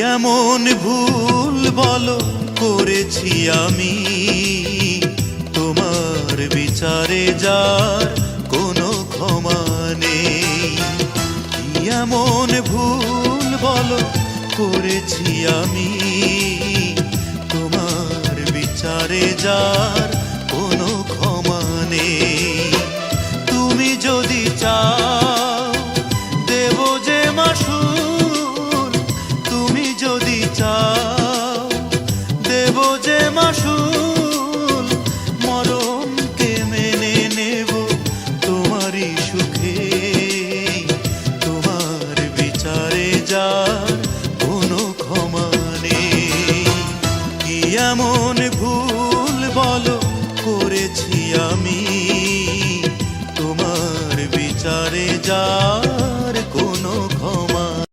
এমন ভুল বলো করেছি আমি, তোমার বিচারে যার কোনো ক্ষমা নেই। এমন ভুল বলো করেছি আমি, তোমার বিচারে যার কোনো ক্ষমা নেই। তুমি যদি চাও